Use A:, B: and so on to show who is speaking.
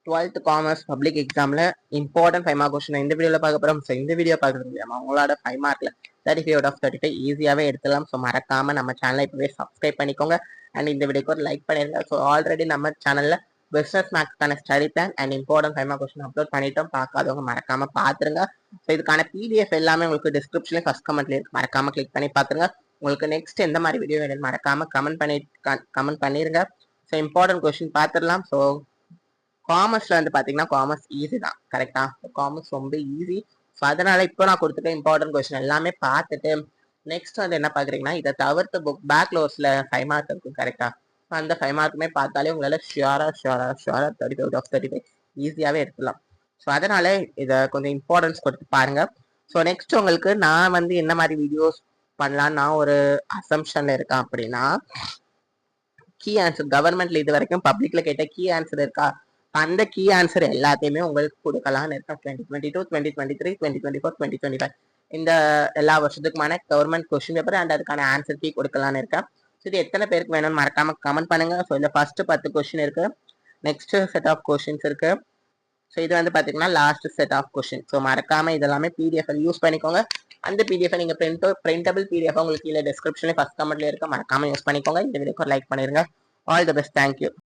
A: 12th commerce public எக்ஸாம்ல important 5 mark question இந்த வீடியோல பார்க்க போறோம். ஸோ இந்த வீடியோ பார்க்கறது மூலியமா உங்களோட 5 மார்க்ல 35 அவுட் ஆஃப் 35 ஈஸியாவே எடுத்துடலாம். ஸோ மறக்காம நம்ம சேனலை இப்பவே சப்ஸ்கிரைப் பண்ணிக்கோங்க அண்ட் இந்த வீடியோக்கு ஒரு லைக் பண்ணிருங்க. ஸோ ஆல்ரெடி நம்ம சேனல்ல பிசினஸ் மேக்ஸ்க்கான study plan and important 5 mark question upload பண்ணிட்டோம். பார்க்காதவங்க மறக்காம பாத்துருங்க. ஸோ இதுக்கான பிடிஎஃப் எல்லாமே உங்களுக்கு டிஸ்கிரிப்ஷன்ல ஃபர்ஸ்ட் கமெண்ட்ல இருக்கு, மறக்காம கிளிக் பண்ணி பாத்துருங்க. உங்களுக்கு நெக்ஸ்ட் எந்த மாதிரி வீடியோ வேணும் மறக்காம கமெண்ட் பண்ணிருங்க. ஸோ இம்பார்ட்டன்ட் கொஸ்டின் பார்த்துடலாம். ஸோ காமர்ஸ்ல வந்து பாத்தீங்கன்னா காமர்ஸ் ஈஸி தான், கரெக்டா? காமர்ஸ் ரொம்ப ஈஸி. ஸோ அதனால இப்போ நான் கொடுத்துட்ட இம்பார்ட்டன்ட் கொஸ்டின் எல்லாமே பார்த்துட்டு நெக்ஸ்ட் வந்து என்ன பாக்குறீங்கன்னா இதை தவிர்த்து புக் பேக்ல ஒரு சில 5 மார்க் இருக்கும், கரெக்டா? அந்த 5 மார்க்குமே பார்த்தாலே உங்களால ஷியரா 35 அவுட் ஆஃப் 35 ஈஸியாவே எடுத்துலாம். ஸோ அதனால இதை கொஞ்சம் இம்பார்ட்டன்ஸ் கொடுத்து பாருங்க. ஸோ நெக்ஸ்ட் உங்களுக்கு நான் வந்து என்ன மாதிரி வீடியோஸ் பண்ணலாம் நான் ஒரு அசம்ஷன்ல இருக்கேன் அப்படின்னா, கீ ஆன்சர் கவர்மெண்ட்ல இது வரைக்கும் பப்ளிக்ல கேட்ட கீ ஆன்சர் இருக்கா, அந்த கீ ஆன்சர் எல்லாத்தையுமே உங்களுக்கு கொடுக்கலாம்னு இருக்கா. 2022, 2023, 2024, 2025 இந்த எல்லா வருஷத்துக்குமான கவர்மெண்ட் கொஸ்டின் பேப்பர் அண்ட் அதுக்கான ஆன்சர் கீ கொடுக்கலாம்னு இருக்கேன். ஸோ இது எத்தனை பேருக்கு வேணும்னு மறக்காம கமெண்ட் பண்ணுங்க. ஸோ இந்த ஃபர்ஸ்ட் 10 கொஸ்டின் இருக்கு, நெக்ஸ்ட் செட் ஆஃப் கொஸ்டின்ஸ் இருக்கு. ஸோ இது வந்து பாத்தீங்கன்னா last set of question. So மறக்காம இதெல்லாமே பிடிஎஃப் யூஸ் பண்ணிக்கோங்க. அந்த பிடிஎஃப் நீங்க பிரிண்டபிள் பிடிஎஃப் உங்களுக்கு கீழே டிஸ்கிரிப்ஷன்ல ஃபர்ஸ்ட் கமெண்ட்ல இருக்க, மறக்காம யூஸ் பண்ணிக்கோங்க. இந்த வீடியோக்கு லைக் பண்ணிருங்க. All the best, thank you.